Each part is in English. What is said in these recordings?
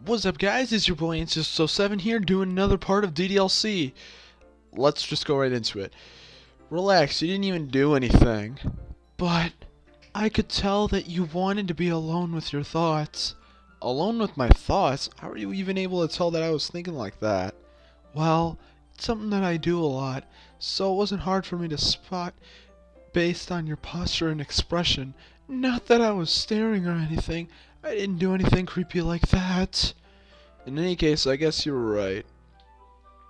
What's up, guys? It's your boy Ancestor7 here doing another part of DDLC. Let's just go right into it. Relax, you didn't even do anything. But I could tell that you wanted to be alone with your thoughts. Alone with my thoughts? How are you even able to tell that I was thinking like that? Well, it's something that I do a lot, so it wasn't hard for me to spot based on your posture and expression. Not that I was staring or anything. I didn't do anything creepy like that. In any case, I guess you were right.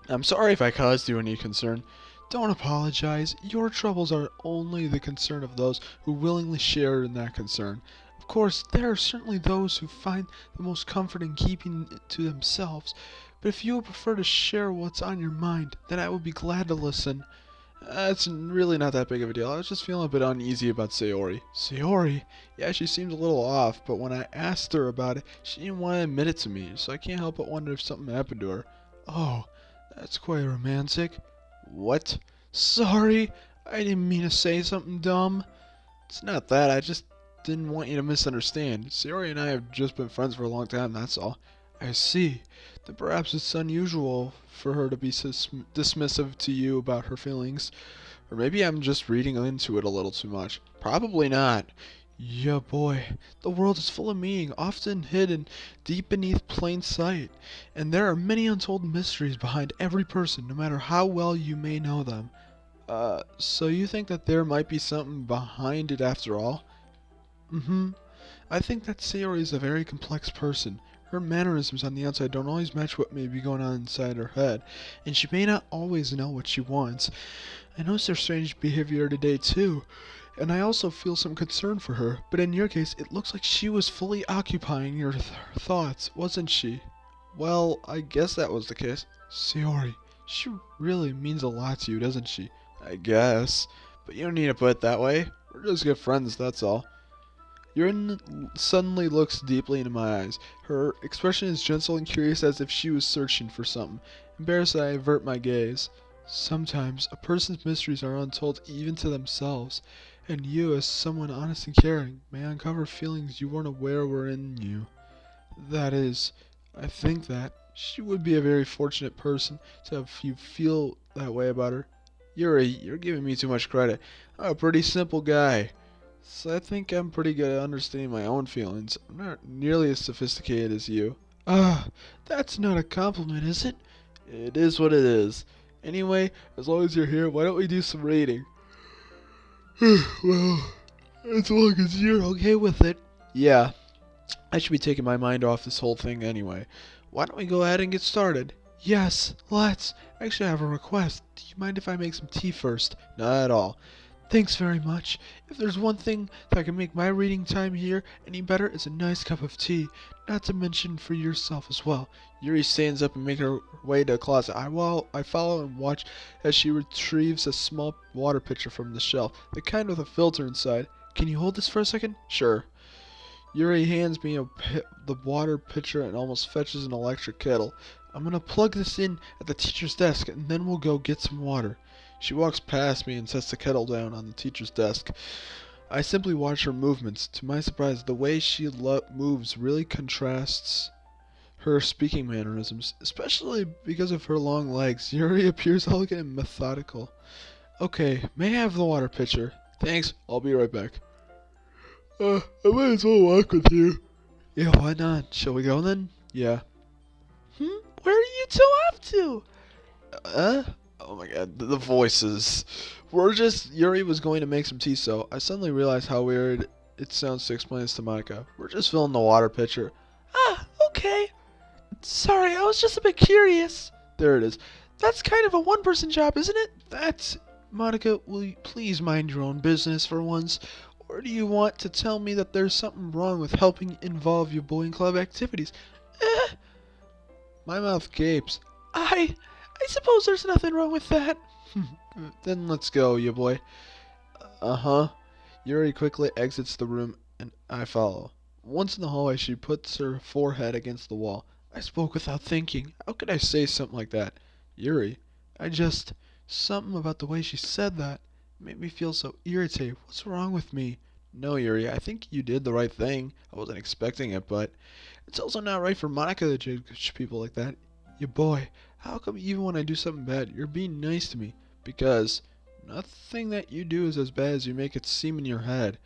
I'm sorry if I caused you any concern. Don't apologize. Your troubles are only the concern of those who willingly share in that concern. Of course, there are certainly those who find the most comfort in keeping it to themselves, but if you would prefer to share what's on your mind, then I would be glad to listen. It's really not that big of a deal. I was just feeling a bit uneasy about Sayori. Sayori? Yeah, she seemed a little off, but when I asked her about it, she didn't want to admit it to me, so I can't help but wonder if something happened to her. Oh, that's quite romantic. What? Sorry, I didn't mean to say something dumb. It's not that, I just didn't want you to misunderstand. Sayori and I have just been friends for a long time, that's all. I see. Then perhaps it's unusual for her to be dismissive to you about her feelings. Or maybe I'm just reading into it a little too much. Probably not. Yeah, boy. The world is full of meaning, often hidden deep beneath plain sight. And there are many untold mysteries behind every person, no matter how well you may know them. So you think that there might be something behind it after all? Mm-hmm. I think that Sayori is a very complex person. Her mannerisms on the outside don't always match what may be going on inside her head, and she may not always know what she wants. I noticed her strange behavior today too, and I also feel some concern for her, but in your case, it looks like she was fully occupying your thoughts, wasn't she? Well, I guess that was the case. Sayori, she really means a lot to you, doesn't she? I guess, but you don't need to put it that way. We're just good friends, that's all. Yurin suddenly looks deeply into my eyes. Her expression is gentle and curious as if she was searching for something. Embarrassed, I avert my gaze. Sometimes, a person's mysteries are untold even to themselves, and you, as someone honest and caring, may uncover feelings you weren't aware were in you. That is, I think that she would be a very fortunate person to have you feel that way about her. Yuri, you're giving me too much credit. I'm a pretty simple guy. So I think I'm pretty good at understanding my own feelings. I'm not nearly as sophisticated as you. Ah, that's not a compliment, is it? It is what it is. Anyway, as long as you're here, why don't we do some reading? Well, as long as you're okay with it. Yeah, I should be taking my mind off this whole thing anyway. Why don't we go ahead and get started? Yes, let's. Actually, I have a request. Do you mind if I make some tea first? Not at all. Thanks very much. If there's one thing that can make my reading time here any better, it's a nice cup of tea. Not to mention for yourself as well. Yuri stands up and makes her way to a closet. I follow and watch as she retrieves a small water pitcher from the shelf, the kind with a filter inside. Can you hold this for a second? Sure. Yuri hands me the water pitcher and almost fetches an electric kettle. I'm gonna plug this in at the teacher's desk and then we'll go get some water. She walks past me and sets the kettle down on the teacher's desk. I simply watch her movements. To my surprise, the way she moves really contrasts her speaking mannerisms, especially because of her long legs. Yuri appears elegant and methodical. Okay, may I have the water pitcher? Thanks, I'll be right back. I might as well walk with you. Yeah, why not? Shall we go then? Yeah. Where are you two off to? Oh my god, the voices. Yuri was going to make some tea, so I suddenly realized how weird it sounds to explain this to Monica. We're just filling the water pitcher. Ah, okay. Sorry, I was just a bit curious. There it is. That's kind of a one-person job, isn't it? Monica, will you please mind your own business for once? Or do you want to tell me that there's something wrong with helping involve your boy and club activities? My mouth gapes. I suppose there's nothing wrong with that. Then let's go, you boy. Uh-huh. Yuri quickly exits the room, and I follow. Once in the hallway, she puts her forehead against the wall. I spoke without thinking. How could I say something like that? Yuri, something about the way she said that made me feel so irritated. What's wrong with me? No, Yuri, I think you did the right thing. I wasn't expecting it, but It's also not right for Monica to judge people like that. You boy, how come even when I do something bad, you're being nice to me? Because nothing that you do is as bad as you make it seem in your head.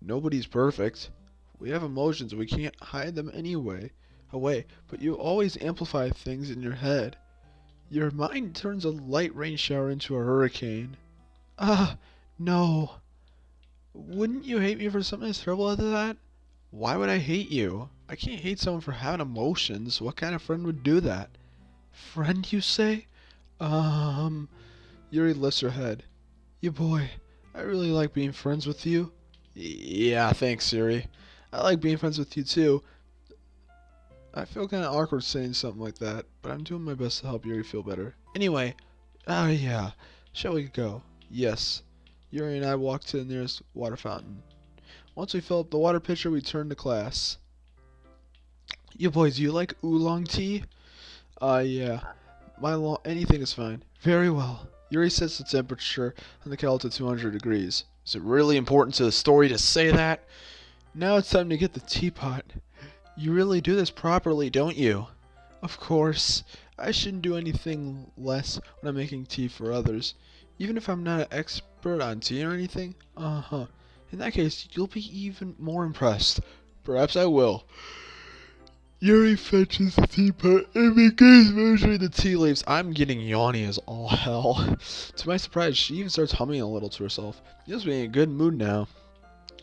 Nobody's perfect. We have emotions, we can't hide them away, but you always amplify things in your head. Your mind turns a light rain shower into a hurricane. Ah, no. Wouldn't you hate me for something as terrible as that? Why would I hate you? I can't hate someone for having emotions. What kind of friend would do that? Friend, you say? Um, Yuri lifts her head. You boy, I really like being friends with you. Yeah, thanks, Yuri. I like being friends with you too. I feel kind of awkward saying something like that, but I'm doing my best to help Yuri feel better. Anyway, yeah, shall we go? Yes. Yuri and I walked to the nearest water fountain. Once we filled up the water pitcher, we turned to class. You boys, you like oolong tea? Yeah. Anything is fine. Very well. Yuri sets the temperature on the kettle to 200 degrees. Is it really important to the story to say that? Now it's time to get the teapot. You really do this properly, don't you? Of course. I shouldn't do anything less when I'm making tea for others. Even if I'm not an expert on tea or anything? Uh-huh. In that case, you'll be even more impressed. Perhaps I will. Yuri fetches the teapot and begins measuring the tea leaves. I'm getting yawny as all hell. To my surprise, she even starts humming a little to herself. She must be in a good mood now.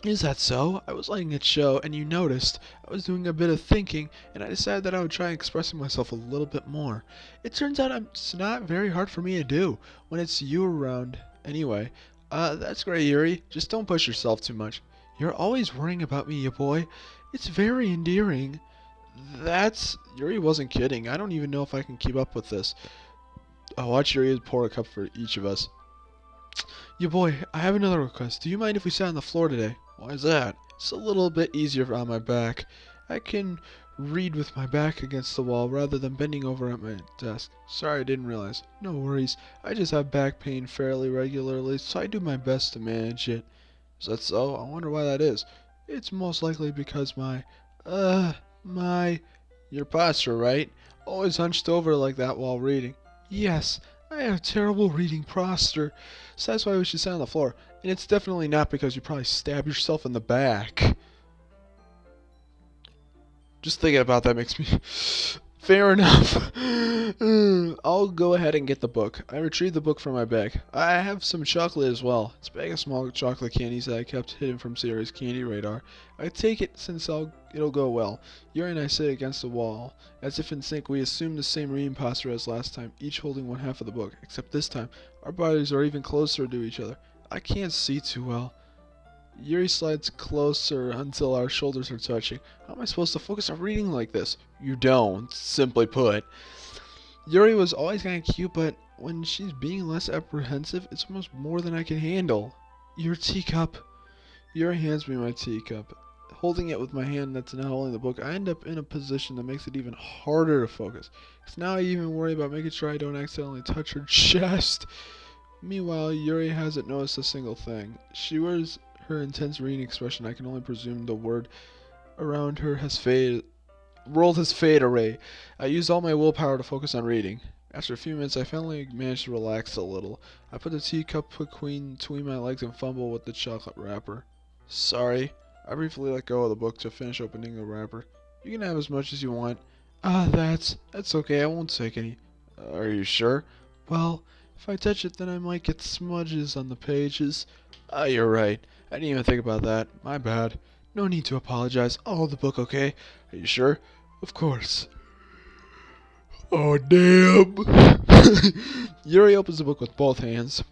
Is that so? I was letting it show, and you noticed. I was doing a bit of thinking, and I decided that I would try expressing myself a little bit more. It turns out it's not very hard for me to do when it's you around. Anyway, that's great, Yuri. Just don't push yourself too much. You're always worrying about me, you boy. It's very endearing. Yuri wasn't kidding. I don't even know if I can keep up with this. I'll watch Yuri pour a cup for each of us. You boy, I have another request. Do you mind if we sat on the floor today? Why is that? It's a little bit easier on my back. I can read with my back against the wall rather than bending over at my desk. Sorry, I didn't realize. No worries. I just have back pain fairly regularly, so I do my best to manage it. Is that so? I wonder why that is. It's most likely because your posture, right? Always hunched over like that while reading. Yes, I have terrible reading posture, so that's why we should sit on the floor. And it's definitely not because you probably stabbed yourself in the back. Just thinking about that makes me... Fair enough. I'll go ahead and get the book. I retrieved the book from my bag. I have some chocolate as well. It's a bag of small chocolate candies that I kept hidden from Sierra's candy radar. I take it since it'll go well. Yuri and I sit against the wall. As if in sync, we assume the same reading posture as last time, each holding one half of the book. Except this time, our bodies are even closer to each other. I can't see too well. Yuri slides closer until our shoulders are touching. How am I supposed to focus on reading like this? You don't, simply put. Yuri was always kind of cute, but when she's being less apprehensive, it's almost more than I can handle. Your teacup. Yuri hands me my teacup. Holding it with my hand that's now holding the book, I end up in a position that makes it even harder to focus. Because now I even worry about making sure I don't accidentally touch her chest. Meanwhile, Yuri hasn't noticed a single thing. She wears her intense reading expression. I can only presume the word around her has faded. World has faded away. I used all my willpower to focus on reading. After a few minutes, I finally managed to relax a little. I put the teacup between my legs and fumble with the chocolate wrapper. Sorry. I briefly let go of the book to finish opening the wrapper. You can have as much as you want. That's okay. I won't take any. Are you sure? Well, if I touch it, then I might get smudges on the pages. You're right. I didn't even think about that. My bad. No need to apologize. I'll hold the book, okay? Are you sure? Of course. Oh, damn. Yuri opens the book with both hands.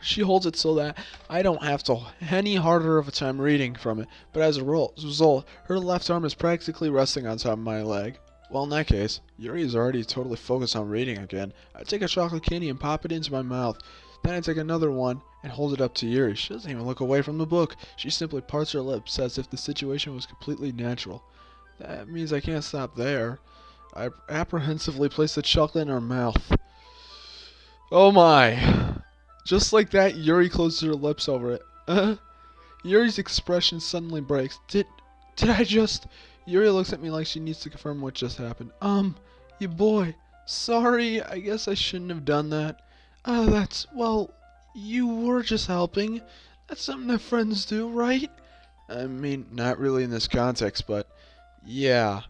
She holds it so that I don't have to any harder of a time reading from it, but as a result, her left arm is practically resting on top of my leg. Well, in that case, Yuri is already totally focused on reading again. I take a chocolate candy and pop it into my mouth. Then I take another one and hold it up to Yuri. She doesn't even look away from the book. She simply parts her lips as if the situation was completely natural. That means I can't stop there. I apprehensively place the chocolate in her mouth. Oh my. Just like that, Yuri closes her lips over it. Yuri's expression suddenly breaks. Did I just... Yuri looks at me like she needs to confirm what just happened. You boy. Sorry, I guess I shouldn't have done that. Well, you were just helping. That's something that friends do, right? I mean, not really in this context, but yeah,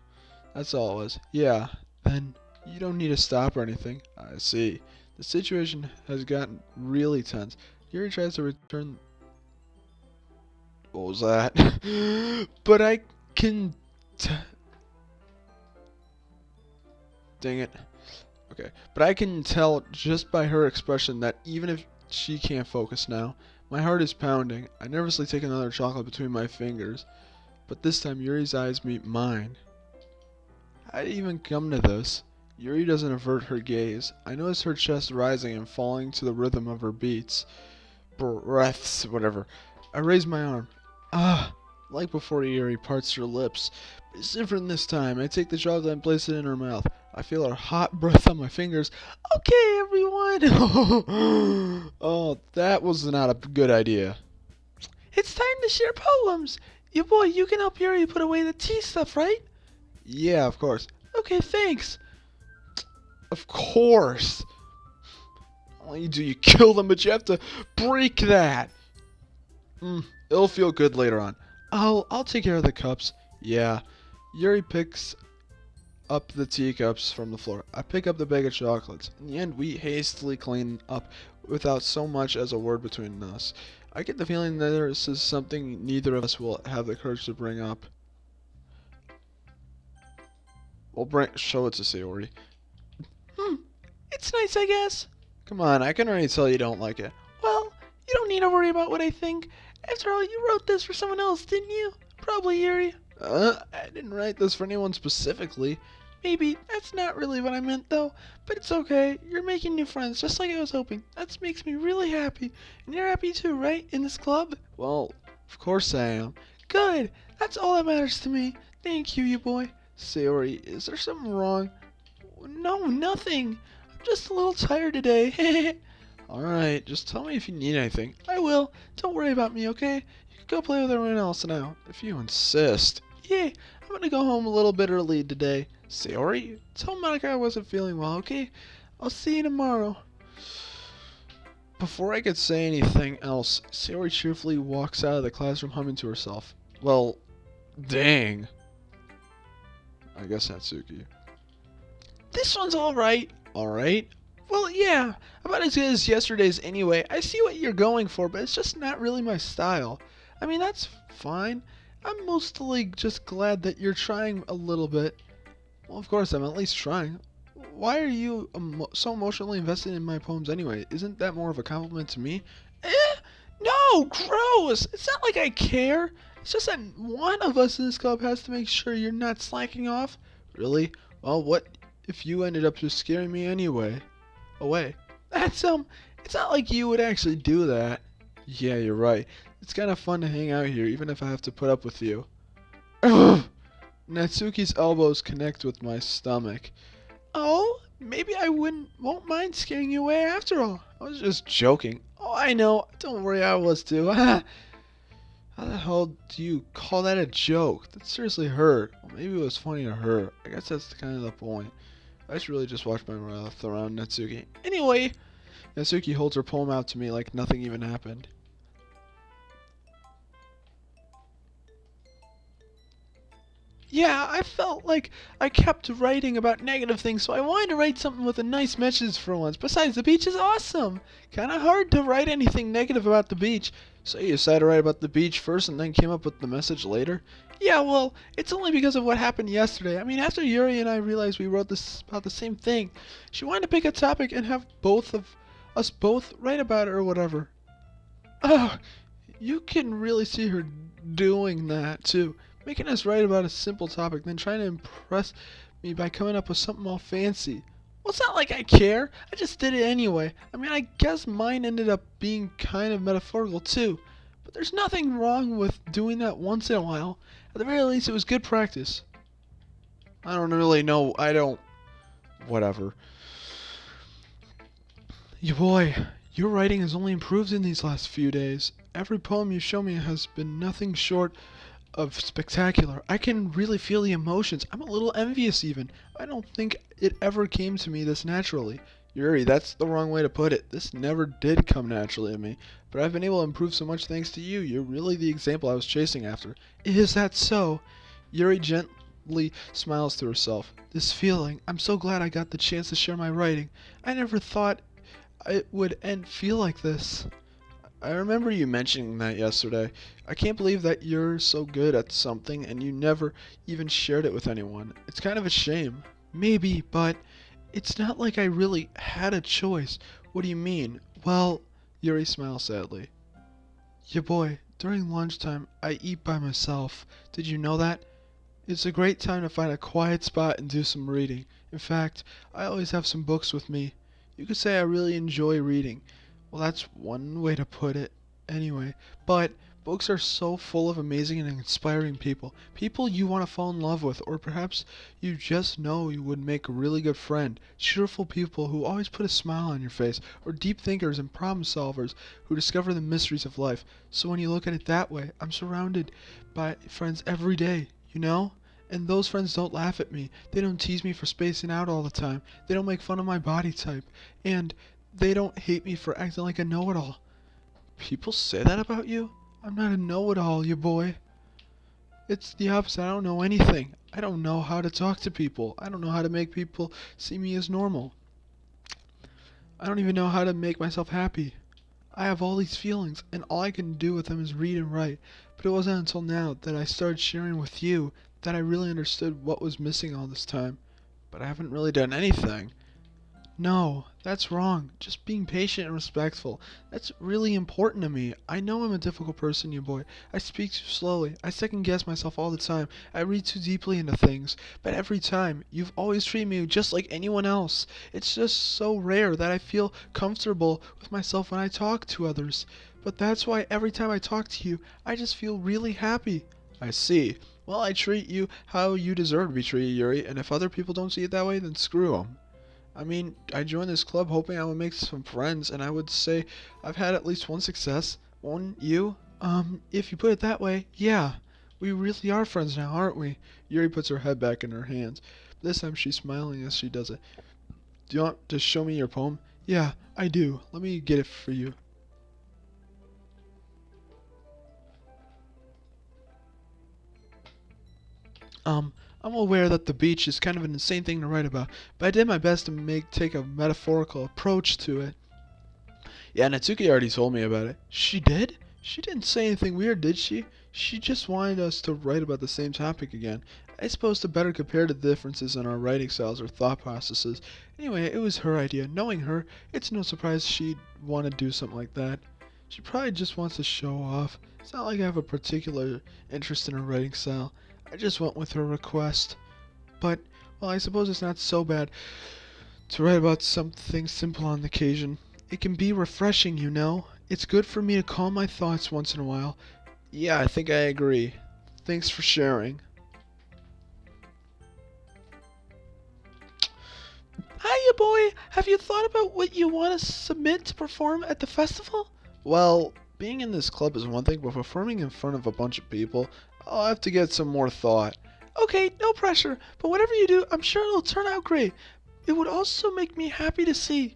that's all it was. Yeah, then you don't need to stop or anything. I see. The situation has gotten really tense. Yuri tries to return. What was that? But I can. Dang it. Okay, but I can tell just by her expression that even if she can't focus now, my heart is pounding. I nervously take another chocolate between my fingers, but this time Yuri's eyes meet mine. How did it even come to this? Yuri doesn't avert her gaze. I notice her chest rising and falling to the rhythm of her beats. Breaths, whatever. I raise my arm. Like before, Yuri parts her lips. But it's different this time. I take the chocolate and place it in her mouth. I feel her hot breath on my fingers. Okay, everyone. Oh, that was not a good idea. It's time to share poems. You boy, you can help Yuri put away the tea stuff, right? Yeah, of course. Okay, thanks. Of course. Not only do you kill them, but you have to break that. It'll feel good later on. I'll take care of the cups. Yeah. Yuri picks up the teacups from the floor. I pick up the bag of chocolates. In the end, we hastily clean up without so much as a word between us. I get the feeling that this is something neither of us will have the courage to bring up. We'll show it to Sayori. It's nice, I guess. Come on, I can already tell you don't like it. Well, you don't need to worry about what I think. After all, you wrote this for someone else, didn't you? Probably Yuri. I didn't write this for anyone specifically. Maybe. That's not really what I meant, though. But it's okay. You're making new friends, just like I was hoping. That makes me really happy. And you're happy too, right? In this club? Well, of course I am. Good. That's all that matters to me. Thank you, you boy. Sayori, is there something wrong? No, nothing. I'm just a little tired today. Alright, just tell me if you need anything. I will. Don't worry about me, okay? You can go play with everyone else now, if you insist. Yeah, I'm gonna go home a little bit early today. Sayori, tell Monica I wasn't feeling well, okay? I'll see you tomorrow. Before I could say anything else, Sayori cheerfully walks out of the classroom humming to herself. Well, dang. I guess Natsuki. This one's alright. Alright? Well, yeah. About as good as yesterday's anyway. I see what you're going for, but it's just not really my style. I mean, that's fine. I'm mostly just glad that you're trying a little bit. Well, of course, I'm at least trying. Why are you so emotionally invested in my poems anyway? Isn't that more of a compliment to me? No, gross! It's not like I care. It's just that one of us in this club has to make sure you're not slacking off. Really? Well, what if you ended up just scaring me anyway? Away. It's not like you would actually do that. Yeah, you're right. It's kind of fun to hang out here, even if I have to put up with you. Natsuki's elbows connect with my stomach. Oh, maybe I won't mind scaring you away after all. I was just joking. Oh, I know. Don't worry, I was too. How the hell do you call that a joke? That seriously hurt. Well, maybe it was funny to her. I guess that's kind of the point. I should really just watch my mouth around Natsuki. Anyway, Natsuki holds her poem out to me like nothing even happened. Yeah, I felt like I kept writing about negative things, so I wanted to write something with a nice message for once. Besides, the beach is awesome. Kind of hard to write anything negative about the beach. So you decided to write about the beach first and then came up with the message later? Yeah, well, it's only because of what happened yesterday. I mean, after Yuri and I realized we wrote this about the same thing, she wanted to pick a topic and have both of us both write about it or whatever. Oh, you can really see her doing that, too. Making us write about a simple topic, then trying to impress me by coming up with something all fancy. Well, it's not like I care. I just did it anyway. I mean, I guess mine ended up being kind of metaphorical, too. But there's nothing wrong with doing that once in a while. At the very least, it was good practice. I don't really know. Whatever. You boy, your writing has only improved in these last few days. Every poem you show me has been nothing short of spectacular. I can really feel the emotions. I'm a little envious even. I don't think it ever came to me this naturally. Yuri, that's the wrong way to put it. This never did come naturally to me, but I've been able to improve so much thanks to you. You're really the example I was chasing after. Is that so? Yuri gently smiles to herself. This feeling, I'm so glad I got the chance to share my writing. I never thought it would feel like this. I remember you mentioning that yesterday. I can't believe that you're so good at something and you never even shared it with anyone. It's kind of a shame. Maybe, but it's not like I really had a choice. What do you mean? Well, Yuri smiles sadly. Yeah, boy, during lunchtime, I eat by myself. Did you know that? It's a great time to find a quiet spot and do some reading. In fact, I always have some books with me. You could say I really enjoy reading. Well, that's one way to put it, anyway. But books are so full of amazing and inspiring people. People you want to fall in love with, or perhaps you just know you would make a really good friend. Cheerful people who always put a smile on your face, or deep thinkers and problem solvers who discover the mysteries of life. So when you look at it that way, I'm surrounded by friends every day, you know? And those friends don't laugh at me. They don't tease me for spacing out all the time. They don't make fun of my body type. And they don't hate me for acting like a know-it-all. People say that about you? I'm not a know-it-all, you boy. It's the opposite. I don't know anything. I don't know how to talk to people. I don't know how to make people see me as normal. I don't even know how to make myself happy. I have all these feelings, and all I can do with them is read and write. But it wasn't until now that I started sharing with you that I really understood what was missing all this time. But I haven't really done anything. No, that's wrong. Just being patient and respectful. That's really important to me. I know I'm a difficult person, you boy. I speak too slowly. I second guess myself all the time. I read too deeply into things. But every time, you've always treated me just like anyone else. It's just so rare that I feel comfortable with myself when I talk to others. But that's why every time I talk to you, I just feel really happy. I see. Well, I treat you how you deserve to be treated, Yuri, and if other people don't see it that way, then screw them. I mean, I joined this club hoping I would make some friends, and I would say I've had at least one success. One, you? If you put it that way, yeah. We really are friends now, aren't we? Yuri puts her head back in her hands. This time she's smiling as she does it. Do you want to show me your poem? Yeah, I do. Let me get it for you. I'm aware that the beach is kind of an insane thing to write about, but I did my best to take a metaphorical approach to it. Yeah, Natsuki already told me about it. She did? She didn't say anything weird, did she? She just wanted us to write about the same topic again. I suppose to better compare the differences in our writing styles or thought processes. Anyway, it was her idea. Knowing her, it's no surprise she'd want to do something like that. She probably just wants to show off. It's not like I have a particular interest in her writing style. I just went with her request. But, well, I suppose it's not so bad to write about something simple on occasion. It can be refreshing, you know? It's good for me to calm my thoughts once in a while. Yeah, I think I agree. Thanks for sharing. Hiya, boy! Have you thought about what you want to submit to perform at the festival? Well, being in this club is one thing, but performing in front of a bunch of people, I'll have to get some more thought. Okay, no pressure, but whatever you do, I'm sure it'll turn out great. It would also make me happy to see.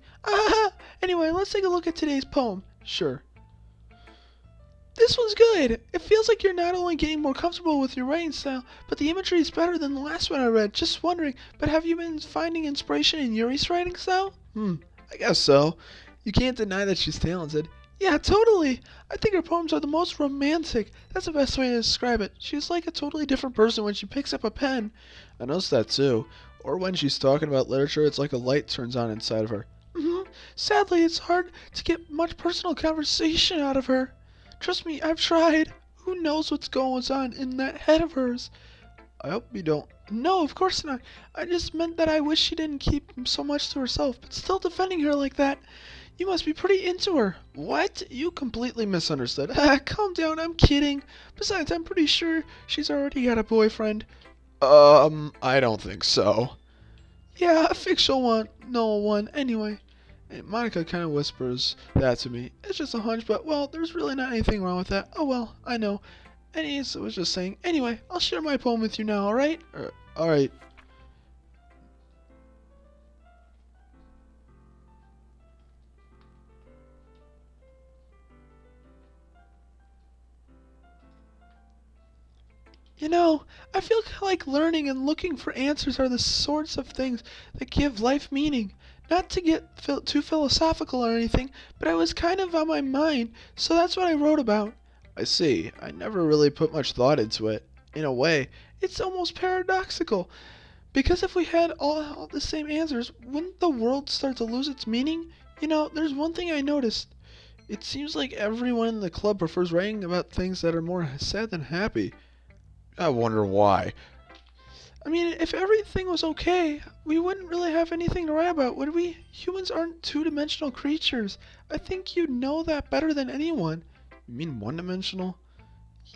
Anyway, let's take a look at today's poem. Sure. This one's good. It feels like you're not only getting more comfortable with your writing style, but the imagery is better than the last one I read. Just wondering, but have you been finding inspiration in Yuri's writing style? I guess so. You can't deny that she's talented. Yeah, totally. I think her poems are the most romantic. That's the best way to describe it. She's like a totally different person when she picks up a pen. I noticed that too. Or when she's talking about literature, it's like a light turns on inside of her. Sadly, it's hard to get much personal conversation out of her. Trust me, I've tried. Who knows what's going on in that head of hers? I hope you don't. No, of course not. I just meant that I wish she didn't keep so much to herself, but still defending her like that. You must be pretty into her. What? You completely misunderstood. Calm down, I'm kidding. Besides, I'm pretty sure she's already got a boyfriend. I don't think so. Yeah, a fictional one. No one. Anyway. And Monica kind of whispers that to me. It's just a hunch, but, well, there's really not anything wrong with that. Oh, well, I know. And he was just saying, anyway, I'll share my poem with you now, alright? Alright. You know, I feel like learning and looking for answers are the sorts of things that give life meaning. Not to get too philosophical or anything, but I was kind of on my mind, so that's what I wrote about. I see. I never really put much thought into it. In a way, it's almost paradoxical. Because if we had all the same answers, wouldn't the world start to lose its meaning? You know, there's one thing I noticed. It seems like everyone in the club prefers writing about things that are more sad than happy. I wonder why. I mean, if everything was okay, we wouldn't really have anything to write about, would we? Humans aren't two-dimensional creatures. I think you know that better than anyone. You mean one-dimensional?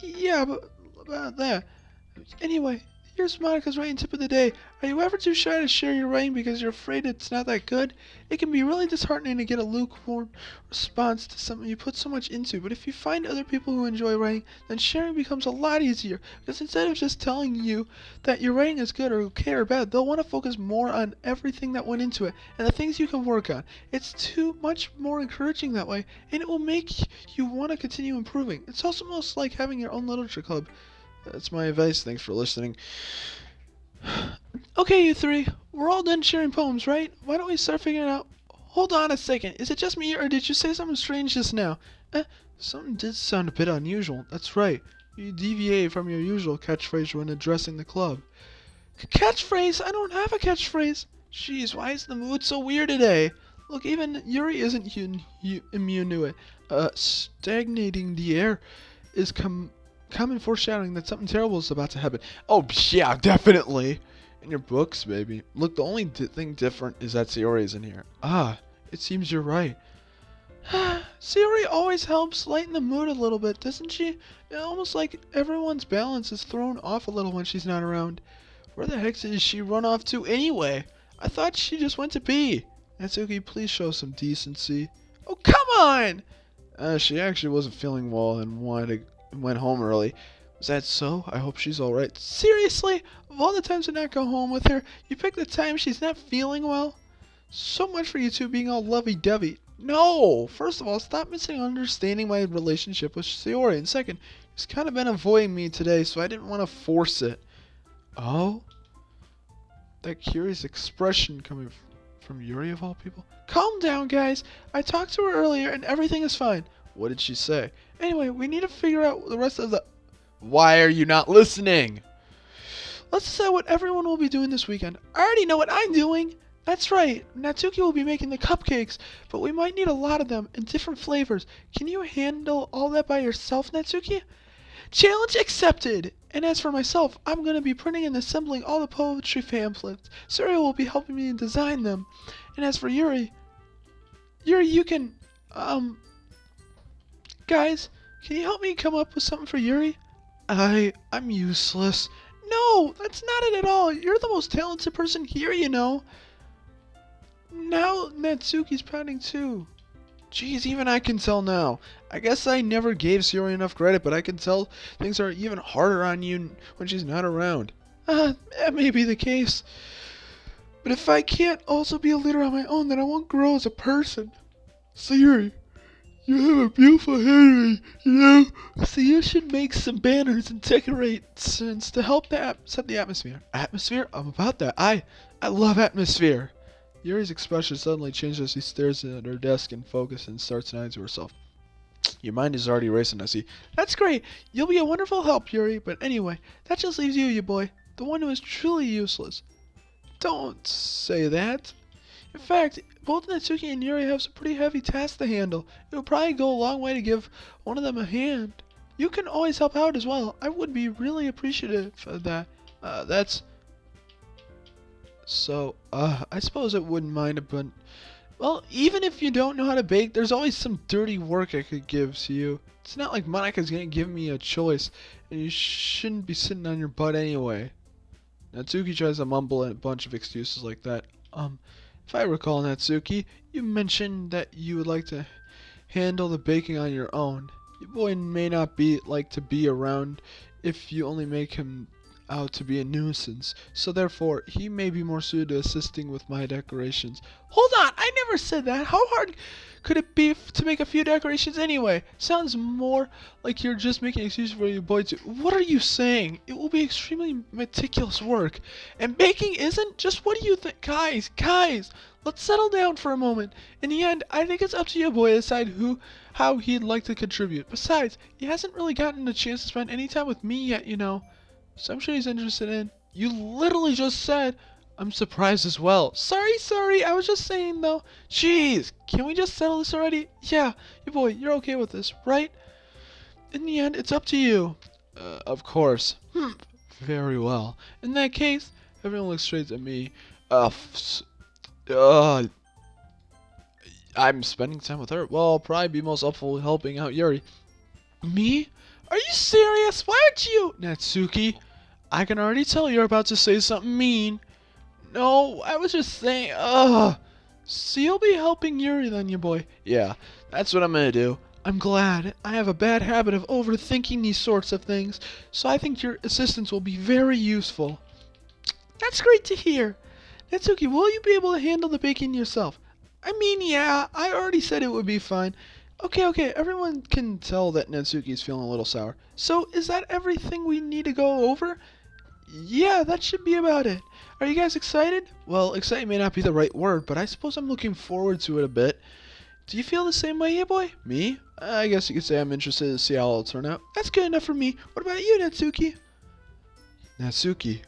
Yeah, but about that. Anyway, here's Monica's writing tip of the day. Are you ever too shy to share your writing because you're afraid it's not that good? It can be really disheartening to get a lukewarm response to something you put so much into, but if you find other people who enjoy writing, then sharing becomes a lot easier, because instead of just telling you that your writing is good or okay or bad, they'll want to focus more on everything that went into it and the things you can work on. It's too much more encouraging that way, and it will make you want to continue improving. It's also almost like having your own literature club. That's my advice. Thanks for listening. Okay, you three. We're all done sharing poems, right? Why don't we start figuring out... Hold on a second. Is it just me, or did you say something strange just now? Something did sound a bit unusual. That's right. You deviated from your usual catchphrase when addressing the club. Catchphrase? I don't have a catchphrase. Jeez, why is the mood so weird today? Look, even Yuri isn't immune to it. Stagnating the air is common foreshadowing that something terrible is about to happen. Oh, yeah, definitely. In your books, baby. Look, the only thing different is that Sayori is in here. Ah, it seems you're right. Sayori always helps lighten the mood a little bit, doesn't she? It's almost like everyone's balance is thrown off a little when she's not around. Where the heck did she run off to anyway? I thought she just went to pee. Natsuki, please show some decency. Oh, come on! She actually wasn't feeling well and went home early. Was that so? I hope she's alright. Seriously? Of all the times to not go home with her, you picked the time she's not feeling well? So much for you two being all lovey-dovey. No! First of all, stop misunderstanding my relationship with Sayori. And second, she's kind of been avoiding me today, so I didn't want to force it. Oh? That curious expression coming from Yuri of all people? Calm down, guys. I talked to her earlier and everything is fine. What did she say? Anyway, we need to figure out the rest of the... Why are you not listening? Let's decide what everyone will be doing this weekend. I already know what I'm doing. That's right. Natsuki will be making the cupcakes, but we might need a lot of them in different flavors. Can you handle all that by yourself, Natsuki? Challenge accepted! And as for myself, I'm going to be printing and assembling all the poetry pamphlets. Surya will be helping me design them. And as for Yuri, you can, guys, can you help me come up with something for Yuri? I'm useless. No, that's not it at all. You're the most talented person here, you know. Now Natsuki's pouting too. Jeez, even I can tell now. I guess I never gave Sayori enough credit, but I can tell things are even harder on you when she's not around. That may be the case. But if I can't also be a leader on my own, then I won't grow as a person. Sayori, you have a beautiful handwriting, you know? So you should make some banners and decorations to help set the atmosphere. Atmosphere? I'm about that. I love atmosphere. Yuri's expression suddenly changes as he stares at her desk and focuses and starts nodding to herself. Your mind is already racing, I see. That's great. You'll be a wonderful help, Yuri. But anyway, that just leaves you boy. The one who is truly useless. Don't say that. In fact, both Natsuki and Yuri have some pretty heavy tasks to handle. It would probably go a long way to give one of them a hand. You can always help out as well. I would be really appreciative of that. That's... So, I suppose I wouldn't mind it, but... Well, even if you don't know how to bake, there's always some dirty work I could give to you. It's not like Monika's gonna give me a choice, and you shouldn't be sitting on your butt anyway. Natsuki tries to mumble a bunch of excuses like that. If I recall, Natsuki, you mentioned that you would like to handle the baking on your own. Your boy may not be like to be around if you only make him out to be a nuisance, so therefore he may be more suited to assisting with my decorations. Hold on, I never said that. How hard could it be to make a few decorations anyway? Sounds more like you're just making an excuse for your boy to. What are you saying? It will be extremely meticulous work, and baking isn't. Just what do you think, guys? Let's settle down for a moment. In the end, I think it's up to your boy to decide how he'd like to contribute. Besides, he hasn't really gotten a chance to spend any time with me yet, you know. So I'm sure he's interested in. You literally just said, I'm surprised as well. Sorry, I was just saying though. Jeez, can we just settle this already? Yeah, your boy, you're okay with this, right? In the end, it's up to you. Of course. Very well. In that case, everyone looks straight at me. Uh, I'm spending time with her. Well, I'll probably be most helpful helping out Yuri. Me? Are you serious? Why aren't you? Natsuki, I can already tell you're about to say something mean. No, I was just saying, So you'll be helping Yuri then, you boy. Yeah, that's what I'm gonna do. I'm glad. I have a bad habit of overthinking these sorts of things, so I think your assistance will be very useful. That's great to hear. Natsuki, will you be able to handle the baking yourself? I mean, yeah, I already said it would be fine. Okay, everyone can tell that Natsuki's feeling a little sour. So, is that everything we need to go over? Yeah, that should be about it. Are you guys excited? Well, excited may not be the right word, but I suppose I'm looking forward to it a bit. Do you feel the same way, hey boy? Me? I guess you could say I'm interested to see how it'll turn out. That's good enough for me. What about you, Natsuki? Natsuki.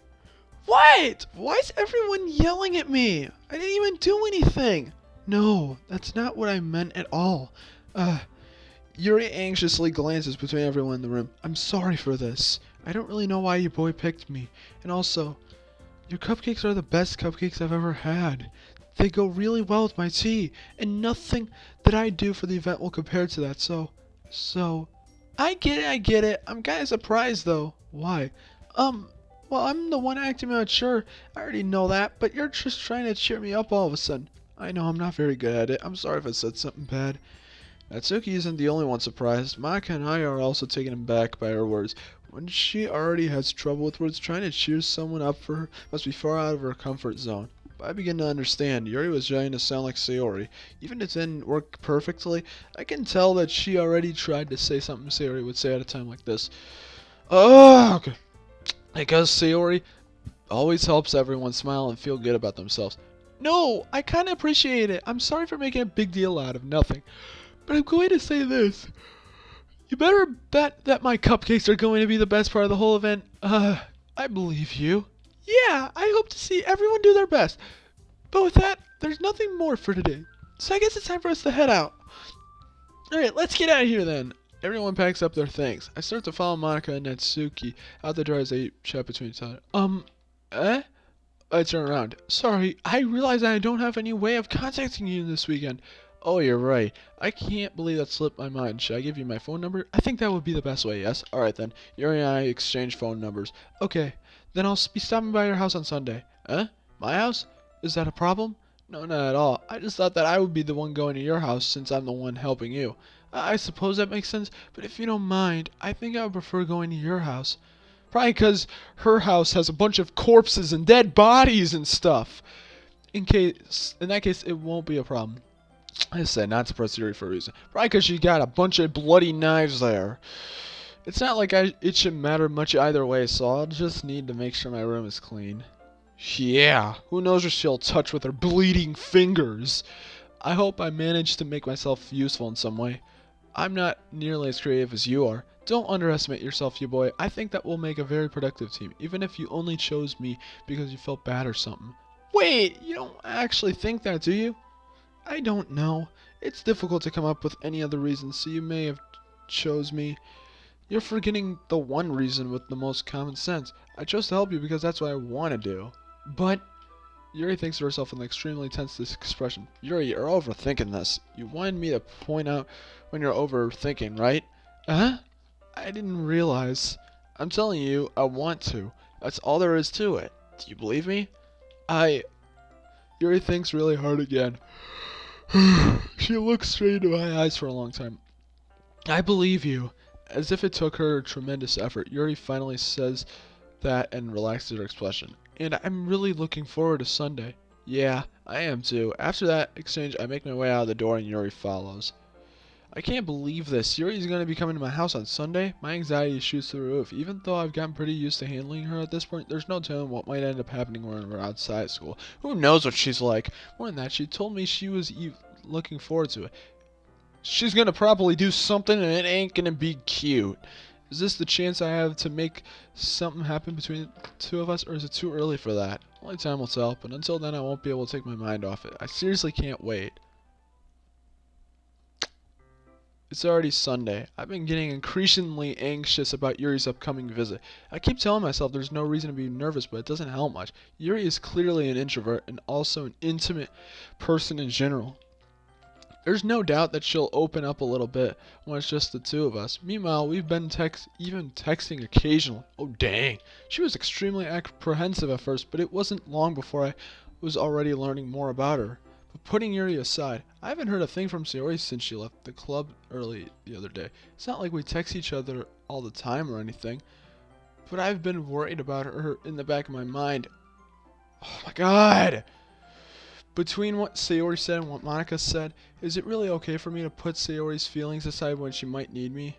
What? Why is everyone yelling at me? I didn't even do anything. No, that's not what I meant at all. Yuri anxiously glances between everyone in the room. I'm sorry for this. I don't really know why your boy picked me. And also, your cupcakes are the best cupcakes I've ever had. They go really well with my tea, and nothing that I do for the event will compare to that, so... I get it. I'm kinda surprised, though. Why? Well, I'm the one acting mature. I already know that, but you're just trying to cheer me up all of a sudden. I know I'm not very good at it. I'm sorry if I said something bad. Natsuki isn't the only one surprised. Maka and I are also taken aback by her words. When she already has trouble with words, trying to cheer someone up for her must be far out of her comfort zone. But I begin to understand. Yuri was trying to sound like Sayori. Even if it didn't work perfectly, I can tell that she already tried to say something Sayori would say at a time like this. Okay. Because Sayori always helps everyone smile and feel good about themselves. No, I kind of appreciate it. I'm sorry for making a big deal out of nothing. But I'm going to say this. You better bet that my cupcakes are going to be the best part of the whole event. I believe you. Yeah, I hope to see everyone do their best. But with that, there's nothing more for today. So I guess it's time for us to head out. Alright, let's get out of here then. Everyone packs up their things. I start to follow Monica and Natsuki out the door as they chat between each other. I turn around. Sorry, I realize I don't have any way of contacting you this weekend. Oh, you're right. I can't believe that slipped my mind. Should I give you my phone number? I think that would be the best way, yes? Alright then. Yuri and I exchange phone numbers. Okay. Then I'll be stopping by your house on Sunday. My house? Is that a problem? No, not at all. I just thought that I would be the one going to your house since I'm the one helping you. I suppose that makes sense, but if you don't mind, I think I would prefer going to your house. Probably because her house has a bunch of corpses and dead bodies and stuff. In that case, it won't be a problem. I said not to press Yuri for a reason. Probably because she got a bunch of bloody knives there. It's not like it should matter much either way, so I'll just need to make sure my room is clean. Yeah, who knows what she'll touch with her bleeding fingers. I hope I manage to make myself useful in some way. I'm not nearly as creative as you are. Don't underestimate yourself, you boy. I think that we'll make a very productive team, even if you only chose me because you felt bad or something. Wait, you don't actually think that, do you? I don't know. It's difficult to come up with any other reason, so you may have chose me. You're forgetting the one reason with the most common sense. I chose to help you because that's what I want to do. But Yuri thinks to herself in an extremely tense expression. Yuri, you're overthinking this. You wanted me to point out when you're overthinking, right? I didn't realize. I'm telling you, I want to. That's all there is to it. Do you believe me? Yuri thinks really hard again. She looks straight into my eyes for a long time. I believe you. As if it took her tremendous effort, Yuri finally says that and relaxes her expression. And I'm really looking forward to Sunday. Yeah, I am too. After that exchange, I make my way out of the door and Yuri follows. I can't believe this. Yuri's going to be coming to my house on Sunday. My anxiety shoots through the roof. Even though I've gotten pretty used to handling her at this point, there's no telling what might end up happening when we're outside school. Who knows what she's like? More than that, she told me she was looking forward to it. She's going to probably do something and it ain't going to be cute. Is this the chance I have to make something happen between the two of us, or is it too early for that? Only time will tell, but until then I won't be able to take my mind off it. I seriously can't wait. It's already Sunday. I've been getting increasingly anxious about Yuri's upcoming visit. I keep telling myself there's no reason to be nervous, but it doesn't help much. Yuri is clearly an introvert and also an intimate person in general. There's no doubt that she'll open up a little bit when it's just the two of us. Meanwhile, we've been even texting occasionally. Oh dang. She was extremely apprehensive at first, but it wasn't long before I was already learning more about her. But putting Yuri aside, I haven't heard a thing from Sayori since she left the club early the other day. It's not like we text each other all the time or anything, but I've been worried about her in the back of my mind. Oh my god! Between what Sayori said and what Monica said, is it really okay for me to put Sayori's feelings aside when she might need me?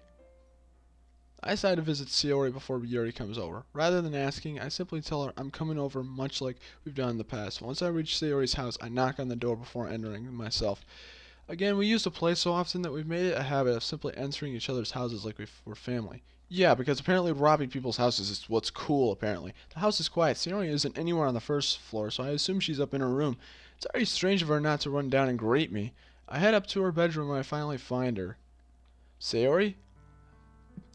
I decide to visit Sayori before Yuri comes over. Rather than asking, I simply tell her I'm coming over, much like we've done in the past. Once I reach Sayori's house, I knock on the door before entering myself. Again, we used to play so often that we've made it a habit of simply entering each other's houses like we're family. Yeah, because apparently robbing people's houses is what's cool, apparently. The house is quiet. Sayori isn't anywhere on the first floor, so I assume she's up in her room. It's already strange of her not to run down and greet me. I head up to her bedroom when I finally find her. Sayori?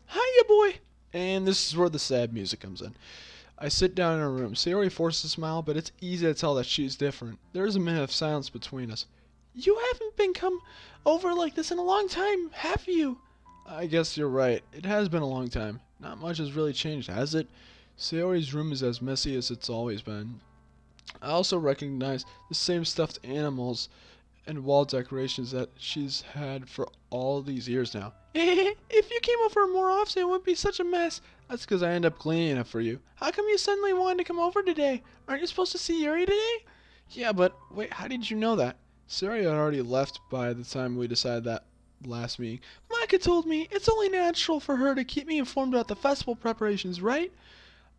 Hiya, boy! And this is where the sad music comes in. I sit down in her room. Sayori forces a smile, but it's easy to tell that she's different. There is a minute of silence between us. You haven't been come over like this in a long time, have you? I guess you're right. It has been a long time. Not much has really changed, has it? Sayori's room is as messy as it's always been. I also recognize the same stuffed animals and wall decorations that she's had for all these years now. If you came over more often, it wouldn't be such a mess. That's because I end up cleaning it for you. How come you suddenly wanted to come over today? Aren't you supposed to see Yuri today? Yeah, but wait, how did you know that? Sari had already left by the time we decided that last meeting. Micah told me it's only natural for her to keep me informed about the festival preparations, right?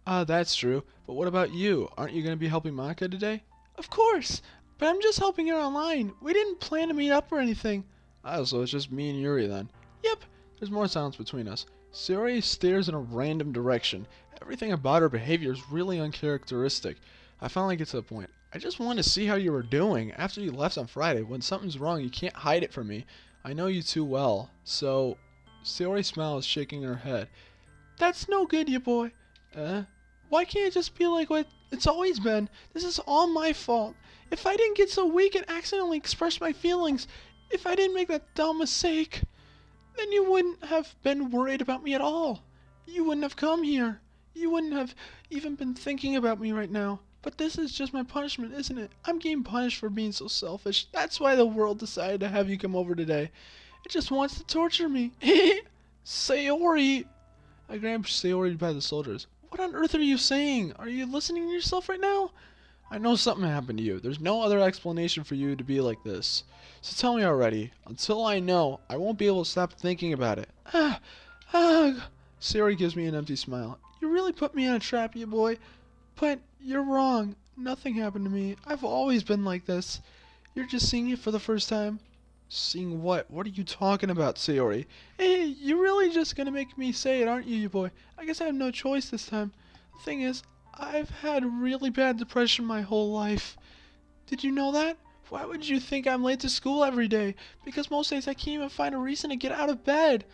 That's true. But what about you? Aren't you going to be helping Micah today? Of course. But I'm just helping her online. We didn't plan to meet up or anything. Oh, so it's just me and Yuri then. Yep. There's more silence between us. Sayori stares in a random direction. Everything about her behavior is really uncharacteristic. I finally get to the point. I just wanted to see how you were doing. After you left on Friday, when something's wrong, you can't hide it from me. I know you too well. So, Sayori smiles, shaking her head. That's no good, you boy. Why can't it just be like what it's always been? This is all my fault. If I didn't get so weak and accidentally express my feelings, if I didn't make that dumb mistake, then you wouldn't have been worried about me at all. You wouldn't have come here. You wouldn't have even been thinking about me right now. But this is just my punishment, isn't it? I'm getting punished for being so selfish. That's why the world decided to have you come over today. It just wants to torture me. Sayori! I grabbed Sayori by the shoulders. What on earth are you saying? Are you listening to yourself right now? I know something happened to you. There's no other explanation for you to be like this. So tell me already. Until I know, I won't be able to stop thinking about it. Sayori gives me an empty smile. You really put me in a trap, you boy. But you're wrong. Nothing happened to me. I've always been like this. You're just seeing it for the first time. Seeing what? What are you talking about, Sayori? Hey, you're really just gonna make me say it, aren't you, you boy? I guess I have no choice this time. The thing is, I've had really bad depression my whole life. Did you know that? Why would you think I'm late to school every day? Because most days I can't even find a reason to get out of bed.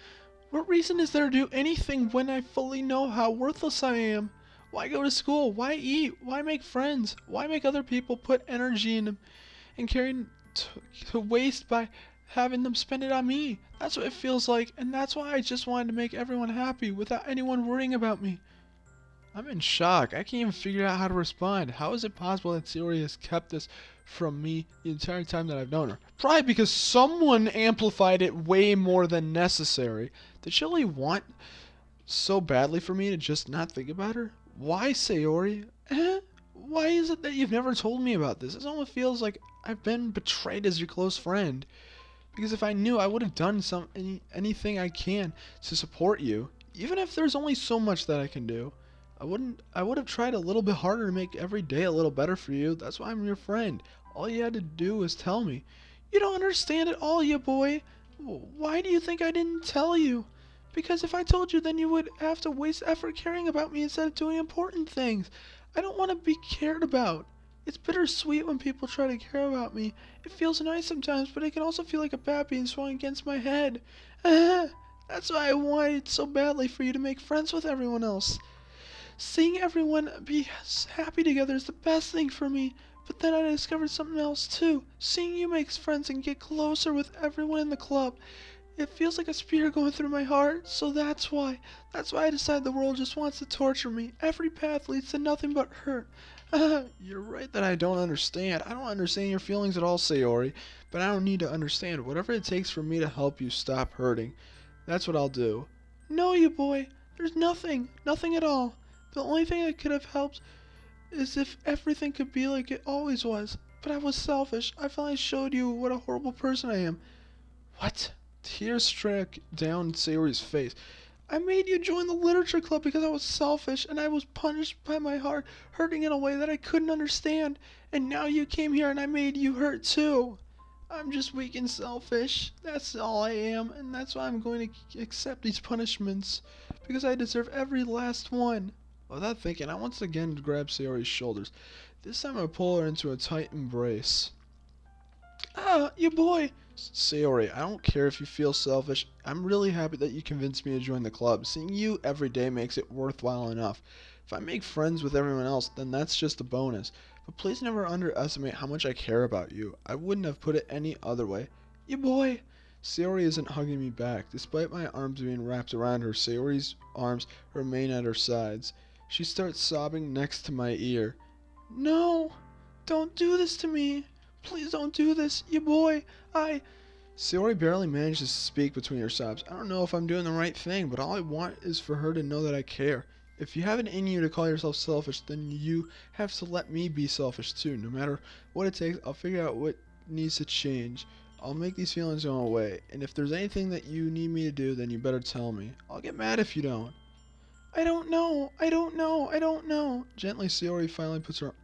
What reason is there to do anything when I fully know how worthless I am? Why go to school? Why eat? Why make friends? Why make other people put energy in them and carry to waste by having them spend it on me? That's what it feels like, and that's why I just wanted to make everyone happy without anyone worrying about me. I'm in shock. I can't even figure out how to respond. How is it possible that Sayori has kept this from me the entire time that I've known her? Probably because someone amplified it way more than necessary. Did she really want so badly for me to just not think about her? Why, Sayori? Why is it that you've never told me about this? It almost feels like I've been betrayed as your close friend. Because if I knew, I would have done anything I can to support you. Even if there's only so much that I can do. I would have tried a little bit harder to make every day a little better for you. That's why I'm your friend. All you had to do was tell me. You don't understand at all, you boy. Why do you think I didn't tell you? Because if I told you, then you would have to waste effort caring about me instead of doing important things. I don't want to be cared about. It's bittersweet when people try to care about me. It feels nice sometimes, but it can also feel like a bat being swung against my head. That's why I wanted so badly for you to make friends with everyone else. Seeing everyone be happy together is the best thing for me. But then I discovered something else too. Seeing you make friends and get closer with everyone in the club. It feels like a spear going through my heart, so that's why. That's why I decided the world just wants to torture me. Every path leads to nothing but hurt. You're right that I don't understand. I don't understand your feelings at all, Sayori. But I don't need to understand. Whatever it takes for me to help you stop hurting, that's what I'll do. No, you boy. There's nothing. Nothing at all. The only thing that could have helped is if everything could be like it always was. But I was selfish. I finally showed you what a horrible person I am. What? Tears struck down Sayori's face. I made you join the literature club because I was selfish and I was punished by my heart hurting in a way that I couldn't understand. And now you came here and I made you hurt too. I'm just weak and selfish. That's all I am, and that's why I'm going to accept these punishments because I deserve every last one. Without thinking, I once again grabbed Sayori's shoulders. This time I pull her into a tight embrace. You boy! Sayori, I don't care if you feel selfish. I'm really happy that you convinced me to join the club. Seeing you every day makes it worthwhile enough. If I make friends with everyone else, then that's just a bonus. But please never underestimate how much I care about you. I wouldn't have put it any other way. You boy! Sayori isn't hugging me back. Despite my arms being wrapped around her, Sayori's arms remain at her sides. She starts sobbing next to my ear. No! Don't do this to me! Please don't do this, you boy. Sayori barely manages to speak between her sobs. I don't know if I'm doing the right thing, but all I want is for her to know that I care. If you have it in you to call yourself selfish, then you have to let me be selfish too. No matter what it takes, I'll figure out what needs to change. I'll make these feelings go away. And if there's anything that you need me to do, then you better tell me. I'll get mad if you don't. I don't know. I don't know. I don't know. Gently, Sayori finally puts her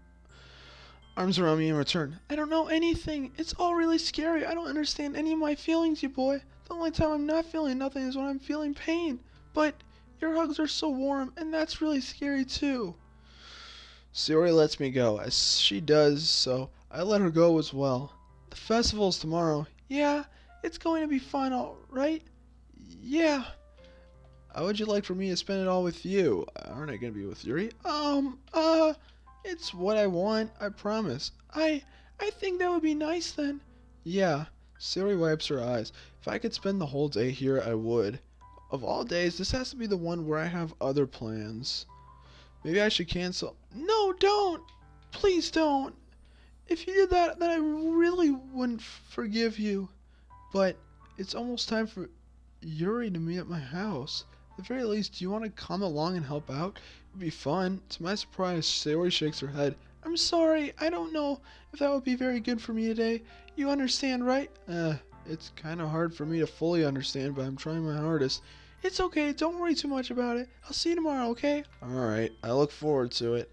arms around me in return. I don't know anything. It's all really scary. I don't understand any of my feelings, you boy. The only time I'm not feeling nothing is when I'm feeling pain. But your hugs are so warm, and that's really scary too. Sayori lets me go. As she does so, I let her go as well. The festival's tomorrow. Yeah, it's going to be fun, all right? Yeah. How would you like for me to spend it all with you? Aren't I going to be with Yuri? It's what I want, I promise. I think that would be nice then. Yeah. Sayori wipes her eyes. If I could spend the whole day here, I would. Of all days, this has to be the one where I have other plans. Maybe I should cancel. No, don't! Please don't! If you did that, then I really wouldn't forgive you. But it's almost time for Yuri to meet at my house. At the very least, do you want to come along and help out? It'd be fun. To my surprise, Sayori shakes her head. I'm sorry, I don't know if that would be very good for me today. You understand, right? It's kind of hard for me to fully understand, but I'm trying my hardest. It's okay, don't worry too much about it. I'll see you tomorrow, okay? Alright, I look forward to it.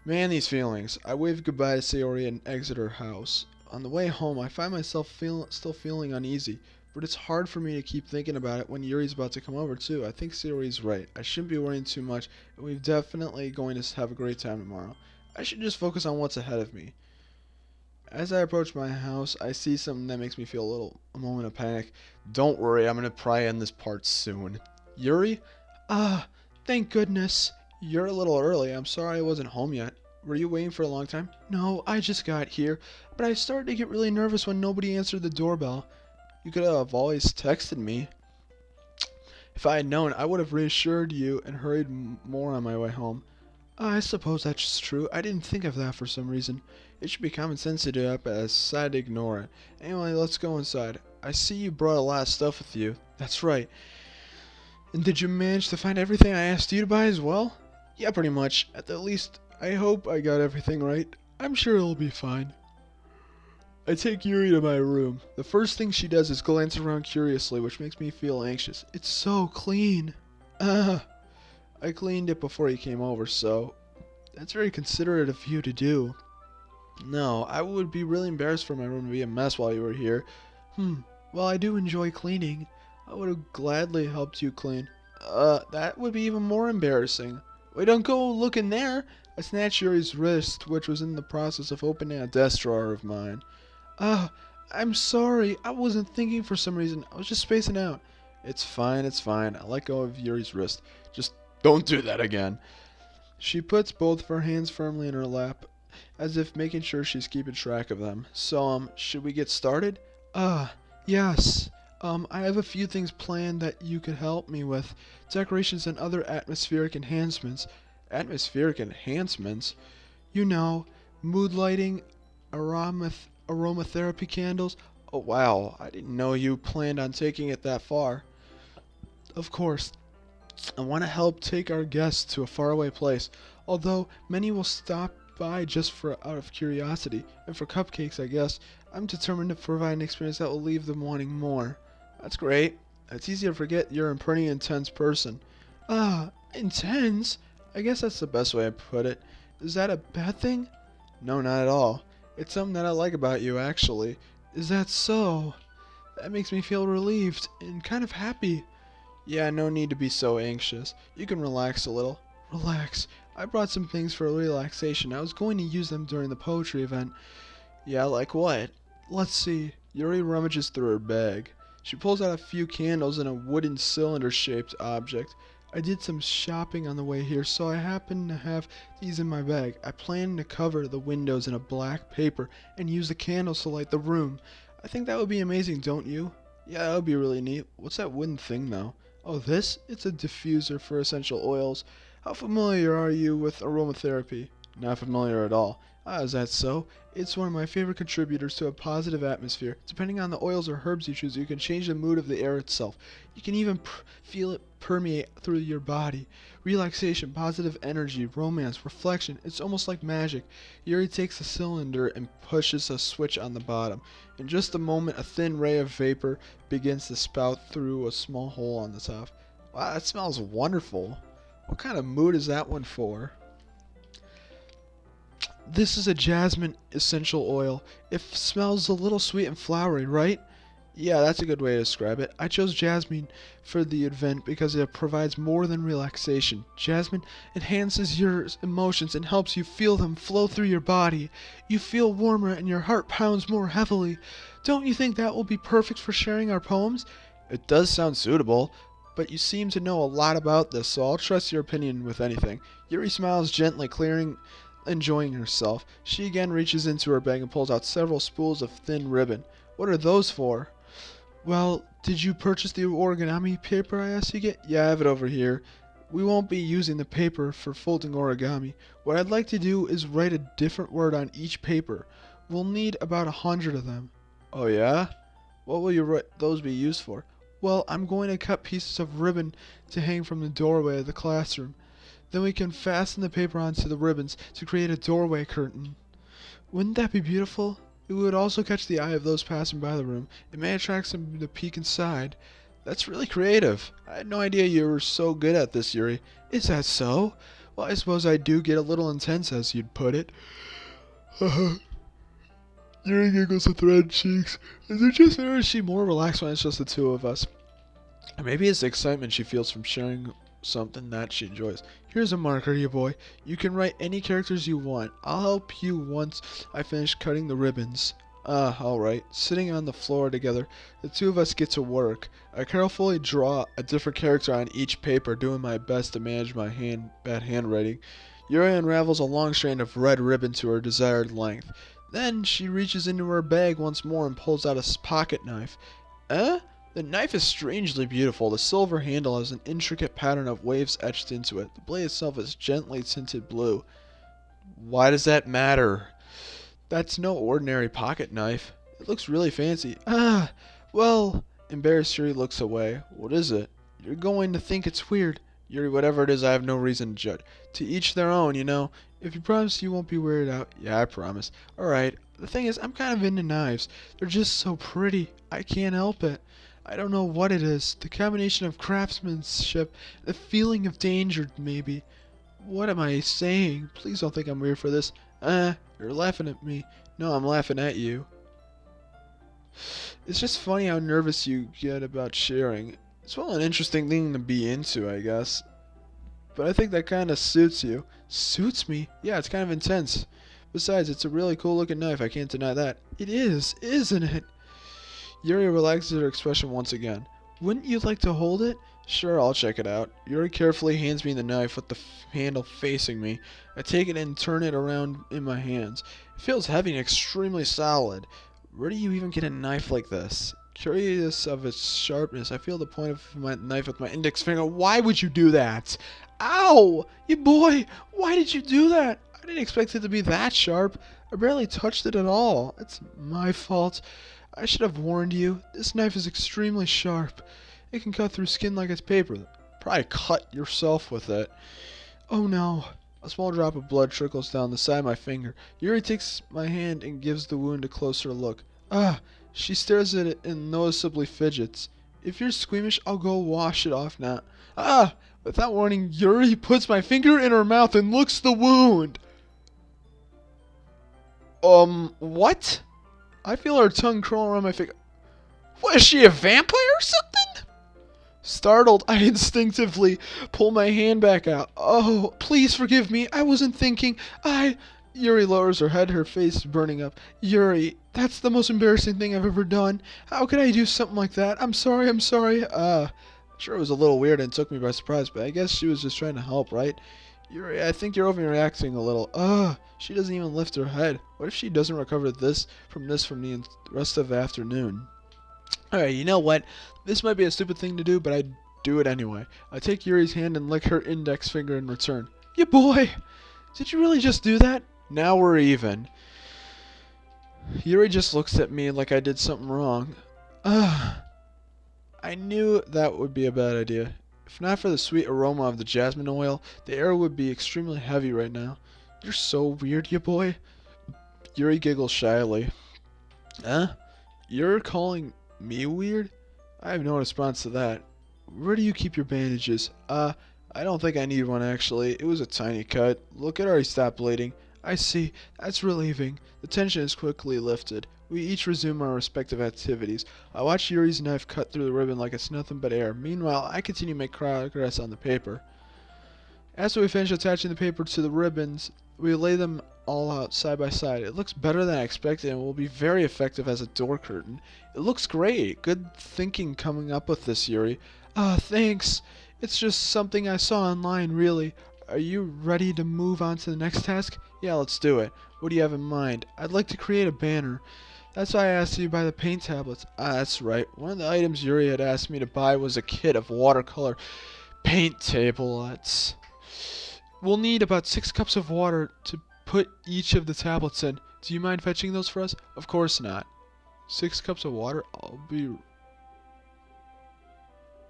Man, these feelings. I wave goodbye to Sayori and exit her house. On the way home, I find myself still feeling uneasy. But it's hard for me to keep thinking about it when Yuri's about to come over too. I think Sayori's right. I shouldn't be worrying too much, and we're definitely going to have a great time tomorrow. I should just focus on what's ahead of me. As I approach my house, I see something that makes me feel a moment of panic. Don't worry, I'm going to probably end this part soon. Yuri? Thank goodness. You're a little early. I'm sorry I wasn't home yet. Were you waiting for a long time? No, I just got here, but I started to get really nervous when nobody answered the doorbell. You could have always texted me. If I had known, I would have reassured you and hurried more on my way home. I suppose that's true. I didn't think of that for some reason. It should be common sense to do that, but I decided to ignore it. Anyway, let's go inside. I see you brought a lot of stuff with you. That's right. And did you manage to find everything I asked you to buy as well? Yeah, pretty much. At the least, I hope I got everything right. I'm sure it'll be fine. I take Yuri to my room. The first thing she does is glance around curiously, which makes me feel anxious. It's so clean. I cleaned it before you came over, so that's very considerate of you to do. No, I would be really embarrassed for my room to be a mess while you were here. Well, I do enjoy cleaning. I would have gladly helped you clean. That would be even more embarrassing. Wait, don't go look in there. I snatched Yuri's wrist, which was in the process of opening a desk drawer of mine. I'm sorry. I wasn't thinking for some reason. I was just spacing out. It's fine, it's fine. I let go of Yuri's wrist. Just don't do that again. She puts both of her hands firmly in her lap, as if making sure she's keeping track of them. So, should we get started? Yes. I have a few things planned that you could help me with. Decorations and other atmospheric enhancements. Atmospheric enhancements? You know, mood lighting, aromatherapy candles. Oh, wow. I didn't know you planned on taking it that far. Of course. I want to help take our guests to a faraway place, although many will stop by just out of curiosity, and for cupcakes, I guess. I'm determined to provide an experience that will leave them wanting more. That's great. It's easy to forget you're a pretty intense person. Intense? I guess that's the best way to put it. Is that a bad thing? No, not at all. It's something that I like about you, actually. Is that so? That makes me feel relieved and kind of happy. Yeah, no need to be so anxious. You can relax a little. Relax. I brought some things for relaxation. I was going to use them during the poetry event. Yeah, like what? Let's see. Yuri rummages through her bag. She pulls out a few candles and a wooden cylinder-shaped object. I did some shopping on the way here, so I happen to have these in my bag. I plan to cover the windows in a black paper and use the candles to light the room. I think that would be amazing, don't you? Yeah, that would be really neat. What's that wooden thing, though? Oh, this? It's a diffuser for essential oils. How familiar are you with aromatherapy? Not familiar at all. Is that so? It's one of my favorite contributors to a positive atmosphere. Depending on the oils or herbs you choose, you can change the mood of the air itself. You can even feel it permeate through your body. Relaxation, positive energy, romance, reflection. It's almost like magic. Yuri takes the cylinder and pushes a switch on the bottom. In just a moment, a thin ray of vapor begins to spout through a small hole on the top. Wow, that smells wonderful. What kind of mood is that one for? This is a jasmine essential oil. It smells a little sweet and flowery, right? Yeah, that's a good way to describe it. I chose jasmine for the event because it provides more than relaxation. Jasmine enhances your emotions and helps you feel them flow through your body. You feel warmer and your heart pounds more heavily. Don't you think that will be perfect for sharing our poems? It does sound suitable, but you seem to know a lot about this, so I'll trust your opinion with anything. Yuri smiles gently, enjoying herself. She again reaches into her bag and pulls out several spools of thin ribbon. What are those for? Well, did you purchase the origami paper I asked you to get? Yeah, I have it over here. We won't be using the paper for folding origami. What I'd like to do is write a different word on each paper. We'll need about 100 of them. Oh yeah? What will those be used for? Well, I'm going to cut pieces of ribbon to hang from the doorway of the classroom. Then we can fasten the paper onto the ribbons to create a doorway curtain. Wouldn't that be beautiful? It would also catch the eye of those passing by the room. It may attract them to peek inside. That's really creative. I had no idea you were so good at this, Yuri. Is that so? Well, I suppose I do get a little intense, as you'd put it. Yuri giggles with red cheeks. Is it just her, or is she more relaxed when it's just the two of us? Maybe it's the excitement she feels from sharing something that she enjoys. Here's a marker, you boy. You can write any characters you want. I'll help you once I finish cutting the ribbons. Alright. Sitting on the floor together, the two of us get to work. I carefully draw a different character on each paper, doing my best to manage my bad handwriting. Yuri unravels a long strand of red ribbon to her desired length. Then she reaches into her bag once more and pulls out a pocket knife. The knife is strangely beautiful. The silver handle has an intricate pattern of waves etched into it. The blade itself is gently tinted blue. Why does that matter? That's no ordinary pocket knife. It looks really fancy. Ah, well, embarrassed Yuri looks away. What is it? You're going to think it's weird. Yuri, whatever it is, I have no reason to judge. To each their own, you know. If you promise you won't be weirded out. Yeah, I promise. Alright. The thing is, I'm kind of into knives. They're just so pretty. I can't help it. I don't know what it is. The combination of craftsmanship, the feeling of danger, maybe. What am I saying? Please don't think I'm weird for this. You're laughing at me. No, I'm laughing at you. It's just funny how nervous you get about sharing. It's well an interesting thing to be into, I guess. But I think that kind of suits you. Suits me? Yeah, it's kind of intense. Besides, it's a really cool looking knife, I can't deny that. It is, isn't it? Yuri relaxes her expression once again. Wouldn't you like to hold it? Sure, I'll check it out. Yuri carefully hands me the knife with the handle facing me. I take it and turn it around in my hands. It feels heavy and extremely solid. Where do you even get a knife like this? Curious of its sharpness, I feel the point of my knife with my index finger. Why would you do that? Ow! You boy! Why did you do that? I didn't expect it to be that sharp. I barely touched it at all. It's my fault. I should have warned you. This knife is extremely sharp. It can cut through skin like it's paper. Probably cut yourself with it. Oh no. A small drop of blood trickles down the side of my finger. Yuri takes my hand and gives the wound a closer look. Ah! She stares at it and noticeably fidgets. If you're squeamish, I'll go wash it off now. Ah! Without warning, Yuri puts my finger in her mouth and looks the wound. What? I feel her tongue crawl around my finger. What, is she a vampire or something? Startled, I instinctively pull my hand back out. Oh, please forgive me. I wasn't thinking. Yuri lowers her head, her face burning up. Yuri, that's the most embarrassing thing I've ever done. How could I do something like that? I'm sorry, I'm sorry. Sure it was a little weird and took me by surprise, but I guess she was just trying to help, right? Yuri, I think you're overreacting a little. She doesn't even lift her head. What if she doesn't recover from the rest of the afternoon? Alright, you know what? This might be a stupid thing to do, but I'd do it anyway. I take Yuri's hand and lick her index finger in return. Yeah, boy! Did you really just do that? Now we're even. Yuri just looks at me like I did something wrong. I knew that would be a bad idea. If not for the sweet aroma of the jasmine oil, the air would be extremely heavy right now. You're so weird, you boy. Yuri giggles shyly. You're calling me weird? I have no response to that. Where do you keep your bandages? I don't think I need one actually. It was a tiny cut. Look, it already stopped bleeding. I see. That's relieving. The tension is quickly lifted. We each resume our respective activities. I watch Yuri's knife cut through the ribbon like it's nothing but air. Meanwhile, I continue to make progress on the paper. After we finish attaching the paper to the ribbons, we lay them all out side by side. It looks better than I expected and will be very effective as a door curtain. It looks great. Good thinking coming up with this, Yuri. Thanks. It's just something I saw online, really. Are you ready to move on to the next task? Yeah, let's do it. What do you have in mind? I'd like to create a banner. That's why I asked you to buy the paint tablets. That's right. One of the items Yuri had asked me to buy was a kit of watercolor paint tablets. We'll need about 6 cups of water to put each of the tablets in. Do you mind fetching those for us? Of course not. 6 cups of water?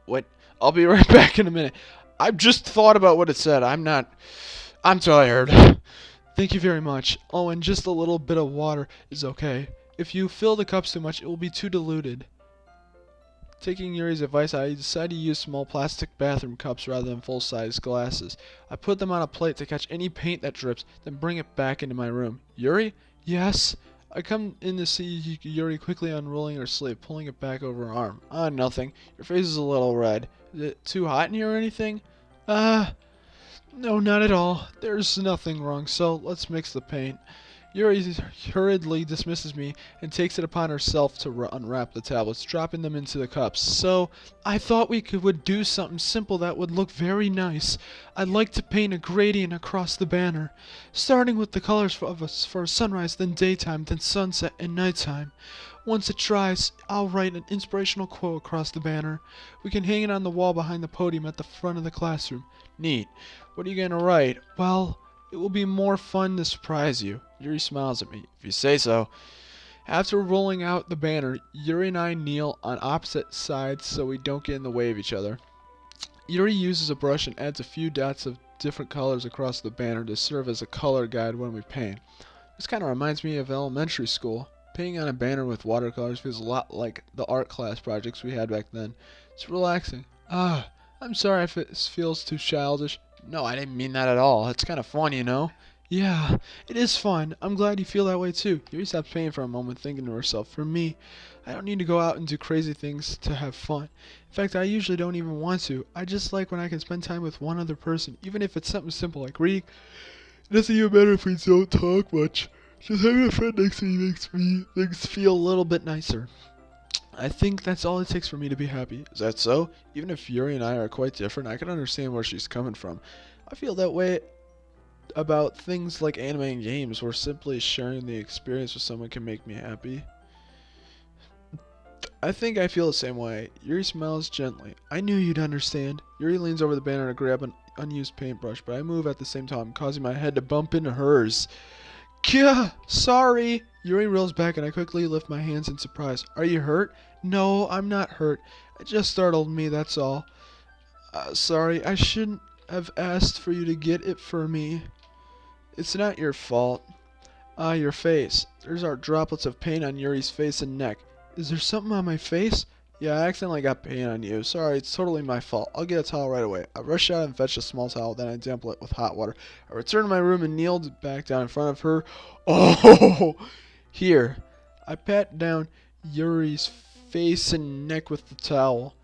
What? I'll be right back in a minute. I've just thought about what it said. I'm tired. Thank you very much. Oh, and just a little bit of water is okay. If you fill the cups too much, it will be too diluted. Taking Yuri's advice, I decided to use small plastic bathroom cups rather than full-size glasses. I put them on a plate to catch any paint that drips, then bring it back into my room. Yuri? Yes? I come in to see Yuri quickly unrolling her sleeve, pulling it back over her arm. Nothing. Your face is a little red. Is it too hot in here or anything? No, not at all. There's nothing wrong, so let's mix the paint. Yuri hurriedly dismisses me and takes it upon herself to unwrap the tablets, dropping them into the cups. So, I thought would do something simple that would look very nice. I'd like to paint a gradient across the banner, starting with the colors for sunrise, then daytime, then sunset and nighttime. Once it dries, I'll write an inspirational quote across the banner. We can hang it on the wall behind the podium at the front of the classroom. Neat. What are you going to write? Well, it will be more fun to surprise you. Yuri smiles at me. If you say so. After rolling out the banner, Yuri and I kneel on opposite sides so we don't get in the way of each other. Yuri uses a brush and adds a few dots of different colors across the banner to serve as a color guide when we paint. This kind of reminds me of elementary school. Painting on a banner with watercolors feels a lot like the art class projects we had back then. It's relaxing. I'm sorry if it feels too childish. No, I didn't mean that at all. It's kind of fun, you know? Yeah, it is fun. I'm glad you feel that way too. Yuri stops painting for a moment, thinking to herself, for me, I don't need to go out and do crazy things to have fun. In fact, I usually don't even want to. I just like when I can spend time with one other person, even if it's something simple like reading. It doesn't even matter if we don't talk much. Just having a friend next to me makes things feel a little bit nicer. I think that's all it takes for me to be happy. Is that so? Even if Yuri and I are quite different, I can understand where she's coming from. I feel that way about things like anime and games, where simply sharing the experience with someone can make me happy. I think I feel the same way. Yuri smiles gently. I knew you'd understand. Yuri leans over the banner to grab an unused paintbrush, but I move at the same time, causing my head to bump into hers. Gah! Sorry! Yuri reels back and I quickly lift my hands in surprise. Are you hurt? No, I'm not hurt. It just startled me, that's all. Sorry, I shouldn't have asked for you to get it for me. It's not your fault. Your face. There's our droplets of paint on Yuri's face and neck. Is there something on my face? Yeah, I accidentally got paint on you. Sorry, it's totally my fault. I'll get a towel right away. I rush out and fetch a small towel, then I dampen it with hot water. I return to my room and kneeled back down in front of her. Oh! Here. I pat down Yuri's face and neck with the towel.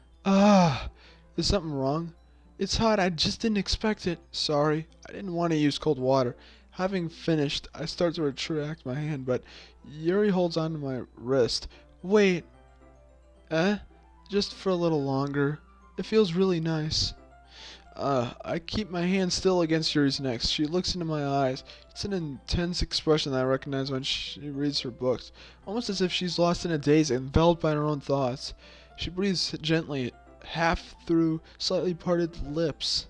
Is something wrong? It's hot. I just didn't expect it. Sorry. I didn't want to use cold water. Having finished, I start to retract my hand, but Yuri holds onto my wrist. Wait. Just for a little longer. It feels really nice. I keep my hand still against Yuri's neck. She looks into my eyes. It's an intense expression that I recognize when she reads her books, almost as if she's lost in a daze, enveloped by her own thoughts. She breathes gently, half through slightly parted lips.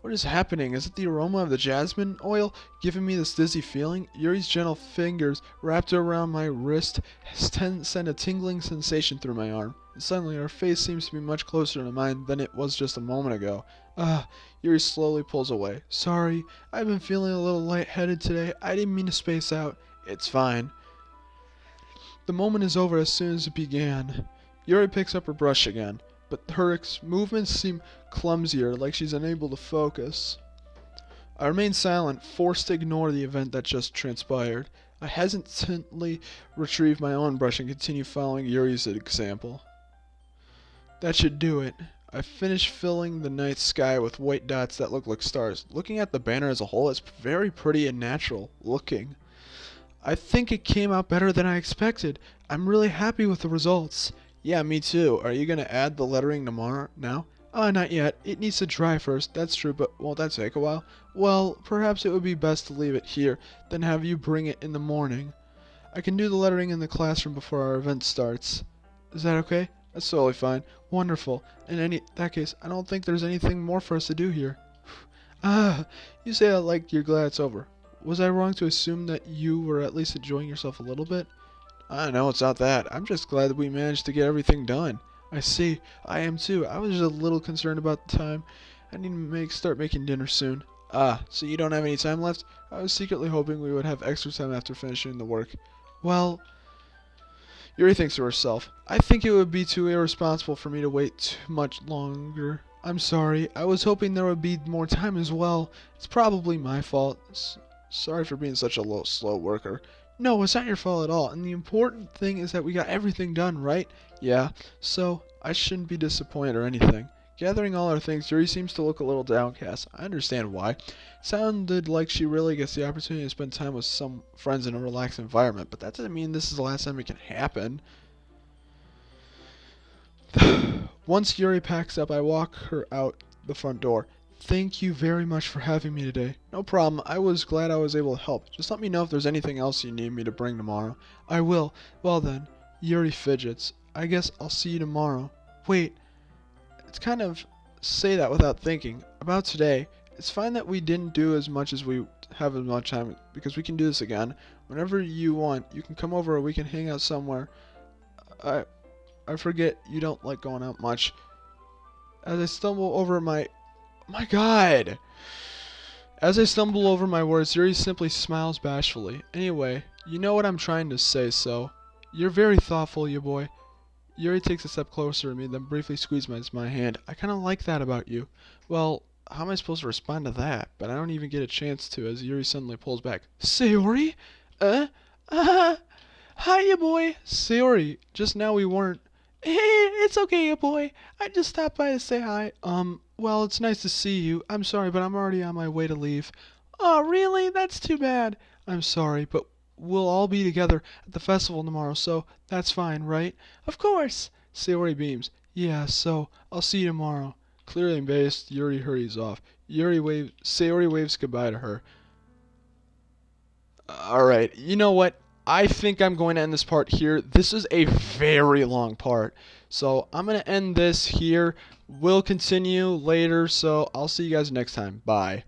What is happening? Is it the aroma of the jasmine oil giving me this dizzy feeling? Yuri's gentle fingers wrapped around my wrist send a tingling sensation through my arm. And suddenly her face seems to be much closer to mine than it was just a moment ago. Yuri slowly pulls away. Sorry, I've been feeling a little lightheaded today. I didn't mean to space out. It's fine. The moment is over as soon as it began. Yuri picks up her brush again, but her movements seem clumsier, like she's unable to focus. I remain silent, forced to ignore the event that just transpired. I hesitantly retrieve my own brush and continue following Yuri's example. That should do it. I finish filling the night sky with white dots that look like stars. Looking at the banner as a whole, it's very pretty and natural looking. I think it came out better than I expected. I'm really happy with the results. Yeah, me too. Are you going to add the lettering tomorrow now? Not yet. It needs to dry first. That's true, but won't that take a while? Well, perhaps it would be best to leave it here, then have you bring it in the morning. I can do the lettering in the classroom before our event starts. Is that okay? That's totally fine. Wonderful. In that case, I don't think there's anything more for us to do here. You say that like you're glad it's over. Was I wrong to assume that you were at least enjoying yourself a little bit? No, it's not that. I'm just glad that we managed to get everything done. I see. I am too. I was just a little concerned about the time. I need to start making dinner soon. So you don't have any time left? I was secretly hoping we would have extra time after finishing the work. Well, Yuri thinks to herself. I think it would be too irresponsible for me to wait too much longer. I'm sorry. I was hoping there would be more time as well. It's probably my fault. Sorry for being such a slow worker. No, it's not your fault at all. And the important thing is that we got everything done, right? Yeah, so I shouldn't be disappointed or anything. Gathering all her things, Yuri seems to look a little downcast. I understand why. Sounded like she really gets the opportunity to spend time with some friends in a relaxed environment, but that doesn't mean this is the last time it can happen. Once Yuri packs up, I walk her out the front door. Thank you very much for having me today. No problem. I was glad I was able to help. Just let me know if there's anything else you need me to bring tomorrow. I will. Well then, Yuri fidgets. I guess I'll see you tomorrow. Wait. It's kind of say that without thinking. About today, it's fine that we didn't do as much as we have as much time because we can do this again. Whenever you want, you can come over or we can hang out somewhere. I forget you don't like going out much. As I stumble over my God! As I stumble over my words, Yuri simply smiles bashfully. Anyway, you know what I'm trying to say, so you're very thoughtful, you boy. Yuri takes a step closer to me, then briefly squeezes my hand. I kind of like that about you. Well, how am I supposed to respond to that? But I don't even get a chance to as Yuri suddenly pulls back. Sayori? Hiya, boy. Sayori, just now we weren't. Hey, it's okay, boy. I just stopped by to say hi. Well, it's nice to see you. I'm sorry, but I'm already on my way to leave. Oh, really? That's too bad. I'm sorry, but we'll all be together at the festival tomorrow, so that's fine, right? Of course. Sayori beams. Yeah, so I'll see you tomorrow. Clearly embarrassed, Yuri hurries off. Sayori waves goodbye to her. Alright, you know what? I think I'm going to end this part here. This is a very long part. So I'm going to end this here. We'll continue later, so I'll see you guys next time. Bye.